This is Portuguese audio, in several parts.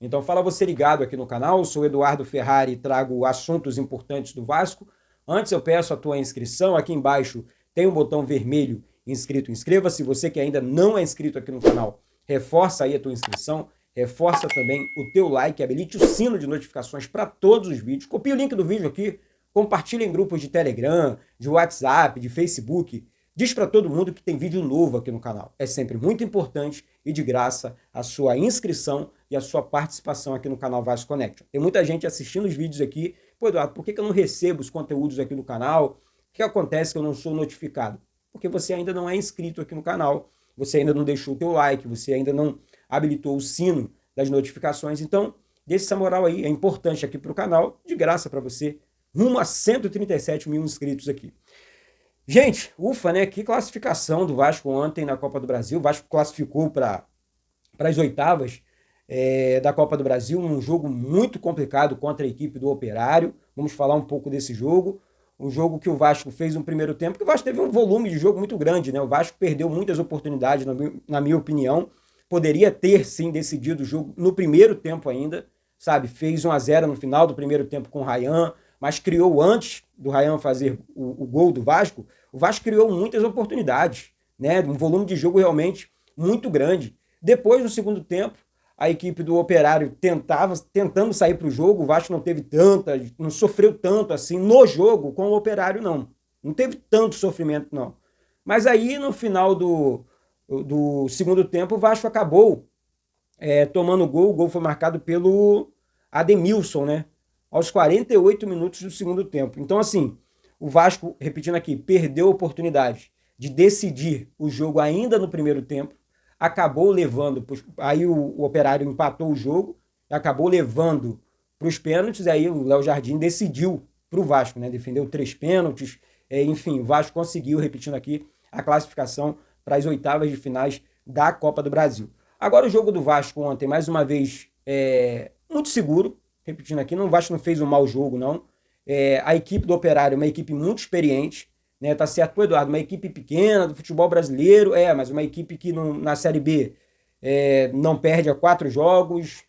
Então fala você ligado aqui no canal, eu sou Eduardo Ferrari e trago assuntos importantes do Vasco. Antes eu peço a tua inscrição, aqui embaixo tem um botão vermelho inscrito, inscreva-se. Você que ainda não é inscrito aqui no canal, reforça aí a tua inscrição, reforça também o teu like, habilite o sino de notificações para todos os vídeos, copia o link do vídeo aqui, compartilha em grupos de Telegram, de WhatsApp, de Facebook, diz para todo mundo que tem vídeo novo aqui no canal. É sempre muito importante e de graça a sua inscrição e a sua participação aqui no canal Vasco Connection. Tem muita gente assistindo os vídeos aqui. Pô, Eduardo, por que eu não recebo os conteúdos aqui no canal? O que acontece que eu não sou notificado? Porque você ainda não é inscrito aqui no canal, você ainda não deixou o teu like, você ainda não habilitou o sino das notificações. Então, deixa essa moral aí, é importante aqui para o canal, de graça para você, rumo a 137 mil inscritos aqui. Gente, ufa, né? Que classificação do Vasco ontem na Copa do Brasil. O Vasco classificou para as oitavas da Copa do Brasil, num jogo muito complicado contra a equipe do Operário. Vamos falar um pouco desse jogo. Um jogo que o Vasco fez no primeiro tempo, que o Vasco teve um volume de jogo muito grande, né? O Vasco perdeu muitas oportunidades, na minha opinião. Poderia ter, sim, decidido o jogo no primeiro tempo ainda, sabe? Fez 1-0 no final do primeiro tempo com o Rayan, mas criou antes do Rayan fazer o gol do Vasco. O Vasco criou muitas oportunidades, né? Um volume de jogo realmente muito grande. Depois, no segundo tempo, a equipe do Operário tentando sair para o jogo. O Vasco não teve não sofreu tanto assim no jogo com o Operário, não. Não teve tanto sofrimento, não. Mas aí, no final do segundo tempo, o Vasco acabou tomando o gol. O gol foi marcado pelo Ademilson, né? Aos 48 minutos do segundo tempo. Então, assim, o Vasco, repetindo aqui, perdeu a oportunidade de decidir o jogo ainda no primeiro tempo, acabou levando, aí o Operário empatou o jogo, acabou levando para os pênaltis, aí o Léo Jardim decidiu para o Vasco, né? Defendeu 3 pênaltis, enfim, o Vasco conseguiu, repetindo aqui, a classificação para as oitavas de finais da Copa do Brasil. Agora o jogo do Vasco ontem, mais uma vez, muito seguro, repetindo aqui, o Vasco não fez um mau jogo, não. A equipe do Operário é uma equipe muito experiente, né? Tá certo, Eduardo, uma equipe pequena do futebol brasileiro, mas uma equipe que na Série B não perde há 4 jogos,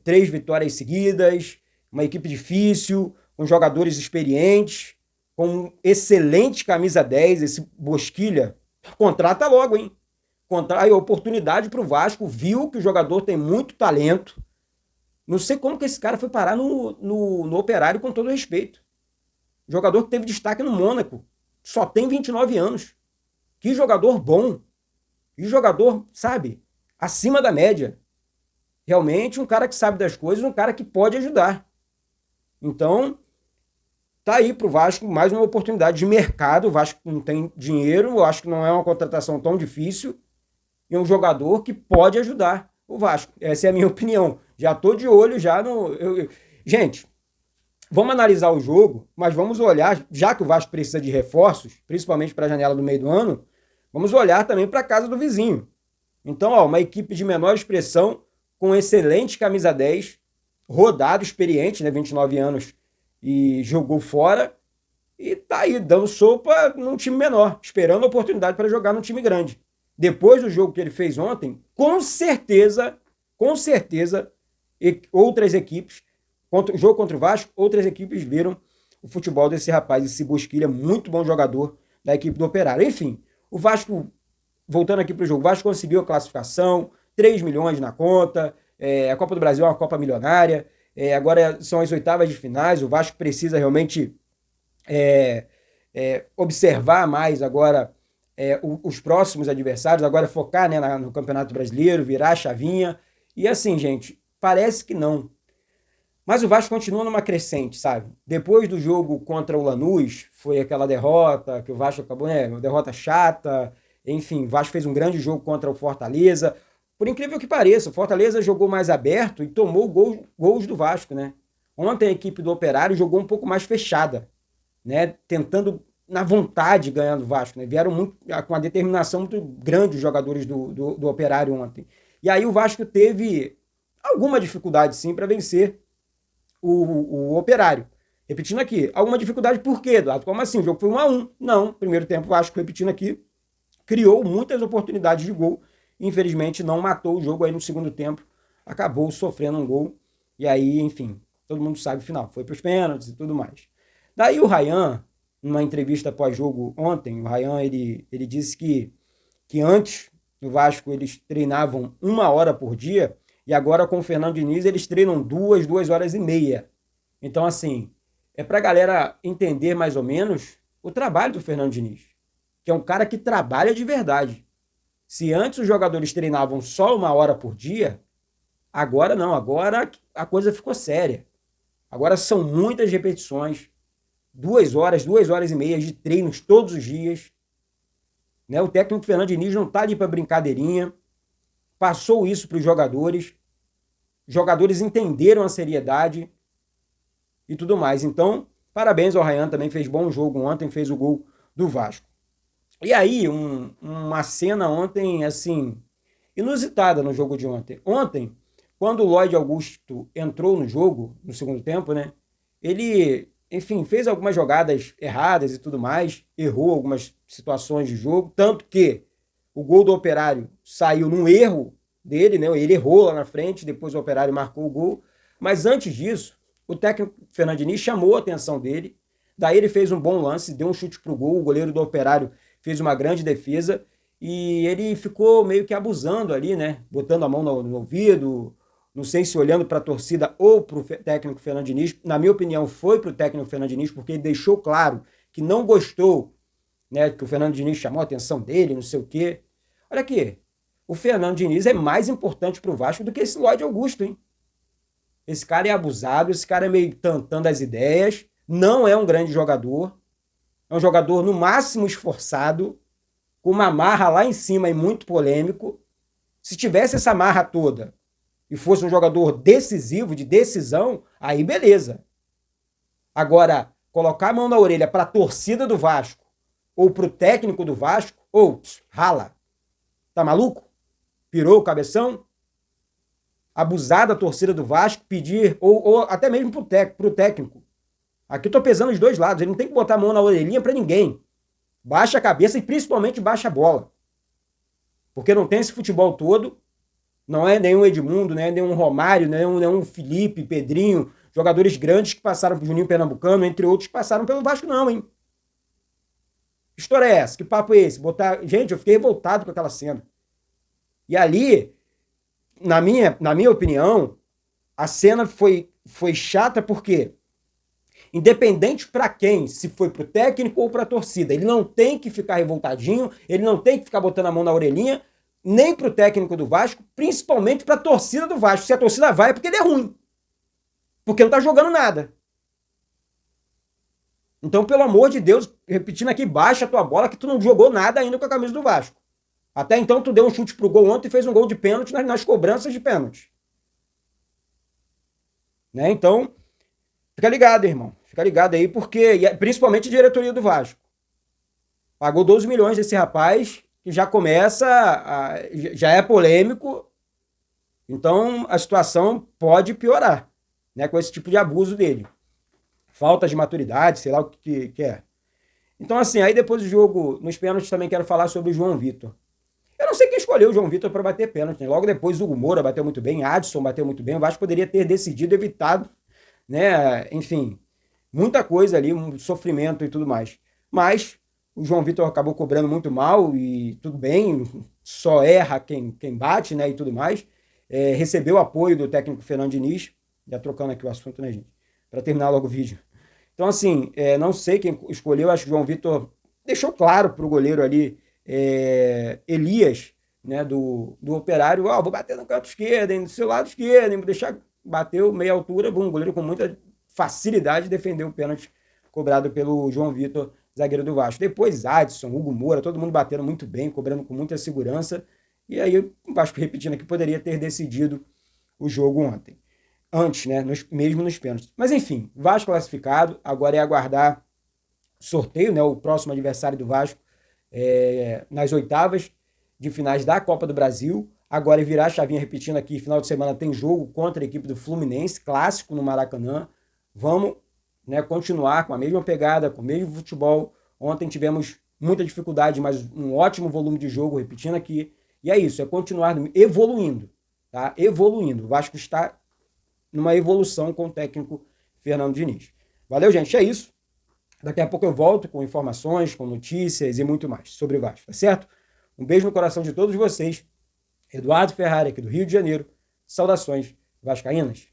3 vitórias seguidas, uma equipe difícil, com jogadores experientes, com excelente camisa 10, esse Bosquilha, contrata logo, hein? Aí a oportunidade para o Vasco, viu que o jogador tem muito talento. Não sei como que esse cara foi parar no Operário, com todo respeito. Jogador que teve destaque no Mônaco. Só tem 29 anos. Que jogador bom. Que jogador, sabe, acima da média. Realmente um cara que sabe das coisas, um cara que pode ajudar. Então, tá aí pro Vasco mais uma oportunidade de mercado. O Vasco não tem dinheiro, eu acho que não é uma contratação tão difícil. E um jogador que pode ajudar o Vasco. Essa é a minha opinião. Já tô de olho já no... Gente, vamos analisar o jogo, mas vamos olhar, já que o Vasco precisa de reforços, principalmente para a janela do meio do ano, vamos olhar também para a casa do vizinho. Então, uma equipe de menor expressão, com excelente camisa 10, rodado, experiente, né, 29 anos, e jogou fora, e tá aí, dando sopa num time menor, esperando a oportunidade para jogar num time grande. Depois do jogo que ele fez ontem, com certeza, outras equipes, o jogo contra o Vasco, outras equipes viram o futebol desse rapaz, esse Bosquilha, muito bom jogador da equipe do Operário. Enfim, o Vasco, voltando aqui para o jogo, o Vasco conseguiu a classificação, 3 milhões na conta, a Copa do Brasil é uma Copa milionária, agora são as oitavas de finais, o Vasco precisa realmente observar mais agora os próximos adversários, agora focar, né, no Campeonato Brasileiro, virar a chavinha. E assim, gente, parece que não. Mas o Vasco continua numa crescente, sabe? Depois do jogo contra o Lanús, foi aquela derrota, que o Vasco acabou, uma derrota chata. Enfim, o Vasco fez um grande jogo contra o Fortaleza. Por incrível que pareça, o Fortaleza jogou mais aberto e tomou gols do Vasco, né? Ontem a equipe do Operário jogou um pouco mais fechada, né? Tentando, na vontade, ganhar do Vasco, né? Vieram com uma determinação muito grande os jogadores do Operário ontem. E aí o Vasco teve alguma dificuldade, sim, para vencer o Operário. Repetindo aqui, alguma dificuldade por quê, Eduardo? Como assim? O jogo foi 1-1? Não, primeiro tempo o Vasco, repetindo aqui, criou muitas oportunidades de gol, infelizmente não matou o jogo aí no segundo tempo, acabou sofrendo um gol E aí, enfim, todo mundo sabe o final. Foi para os pênaltis e tudo mais. Daí o Ryan, numa entrevista pós-jogo ontem, o Ryan ele disse que antes no Vasco eles treinavam 1 hora por dia e agora com o Fernando Diniz eles treinam 2 horas e meia. Então, assim, é para a galera entender mais ou menos o trabalho do Fernando Diniz, que é um cara que trabalha de verdade. Se antes os jogadores treinavam só 1 hora por dia, agora não, agora a coisa ficou séria. Agora são muitas repetições, 2 horas, 2 horas e meia de treinos todos os dias. Né? O técnico Fernando Diniz não está ali para brincadeirinha, passou isso para os jogadores entenderam a seriedade e tudo mais. Então, parabéns ao Ryan, também fez bom jogo ontem, fez o gol do Vasco. E aí, uma cena ontem, assim, inusitada no jogo de ontem. Ontem, quando o Lloyd Augusto entrou no jogo, no segundo tempo, né? Ele, enfim, fez algumas jogadas erradas e tudo mais, errou algumas situações de jogo, tanto que o gol do Operário saiu num erro dele, né? Ele errou lá na frente, depois o Operário marcou o gol. Mas antes disso, o técnico Fernando Diniz chamou a atenção dele, daí ele fez um bom lance, deu um chute pro gol, o goleiro do Operário fez uma grande defesa e ele ficou meio que abusando ali, né? Botando a mão no ouvido, não sei se olhando para a torcida ou para o técnico Fernando Diniz. Na minha opinião, foi para o técnico Fernando Diniz, porque ele deixou claro que não gostou, né? Que o Fernando Diniz chamou a atenção dele, não sei o quê. Olha aqui, o Fernando Diniz é mais importante para o Vasco do que esse Lloyd Augusto, hein? Esse cara é abusado, esse cara é meio tantão das ideias, não é um grande jogador, é um jogador no máximo esforçado, com uma marra lá em cima e muito polêmico. Se tivesse essa marra toda e fosse um jogador decisivo, de decisão, aí beleza. Agora, colocar a mão na orelha para a torcida do Vasco ou para o técnico do Vasco, ou rala. Tá maluco? Pirou o cabeção? Abusar da torcida do Vasco, pedir, ou até mesmo pro técnico. Aqui eu tô pesando os dois lados, ele não tem que botar a mão na orelhinha para ninguém. Baixa a cabeça e principalmente baixa a bola. Porque não tem esse futebol todo, não é nenhum Edmundo, não é nenhum Romário, não é nenhum Felipe, Pedrinho, jogadores grandes que passaram pro Juninho Pernambucano, entre outros que passaram pelo Vasco não, hein? Que história é essa? Que papo é esse? Gente, eu fiquei revoltado com aquela cena. E ali, na minha opinião, a cena foi chata porque, independente para quem, se foi pro técnico ou pra torcida, ele não tem que ficar revoltadinho, ele não tem que ficar botando a mão na orelhinha, nem pro técnico do Vasco, principalmente pra torcida do Vasco. Se a torcida vai é porque ele é ruim. Porque não tá jogando nada. Então, pelo amor de Deus, repetindo aqui, baixa a tua bola que tu não jogou nada ainda com a camisa do Vasco. Até então tu deu um chute pro gol ontem e fez um gol de pênalti nas cobranças de pênalti. Né? Então, fica ligado, irmão. Fica ligado aí, porque, principalmente a diretoria do Vasco. Pagou 12 milhões desse rapaz, que já começa, já é polêmico. Então, a situação pode piorar, né, com esse tipo de abuso dele. Falta de maturidade, sei lá o que é. Então, assim, aí depois do jogo, nos pênaltis, também quero falar sobre o João Vitor. Eu não sei quem escolheu o João Vitor para bater pênalti. Né? Logo depois, o Hugo Moura bateu muito bem, Adson bateu muito bem. O Vasco poderia ter decidido, evitado, né? Enfim, muita coisa ali, um sofrimento e tudo mais. Mas o João Vitor acabou cobrando muito mal e tudo bem, só erra quem bate, né? E tudo mais. Recebeu o apoio do técnico Fernando Diniz, já trocando aqui o assunto, né, gente? Para terminar logo o vídeo. Então, assim, não sei quem escolheu, acho que o João Vitor deixou claro para o goleiro ali, Elias, né, do Operário, vou bater no canto esquerdo, no seu lado esquerdo, vou deixar, bateu meia altura, o goleiro com muita facilidade defendeu o pênalti cobrado pelo João Vitor, zagueiro do Vasco. Depois Adson, Hugo Moura, todo mundo batendo muito bem, cobrando com muita segurança, e aí o Vasco, repetindo aqui, poderia ter decidido o jogo ontem. Antes, né, mesmo nos pênaltis. Mas enfim, Vasco classificado, agora é aguardar sorteio, né, o próximo adversário do Vasco, nas oitavas de finais da Copa do Brasil. Agora é virar a chavinha, repetindo aqui, final de semana tem jogo contra a equipe do Fluminense, clássico no Maracanã. Vamos, né, continuar com a mesma pegada, com o mesmo futebol. Ontem tivemos muita dificuldade, mas um ótimo volume de jogo, repetindo aqui. E é isso, é continuar evoluindo, tá? Evoluindo. O Vasco está numa evolução com o técnico Fernando Diniz. Valeu, gente, é isso. Daqui a pouco eu volto com informações, com notícias e muito mais sobre o Vasco, tá certo? Um beijo no coração de todos vocês. Eduardo Ferrari, aqui do Rio de Janeiro. Saudações vascaínas.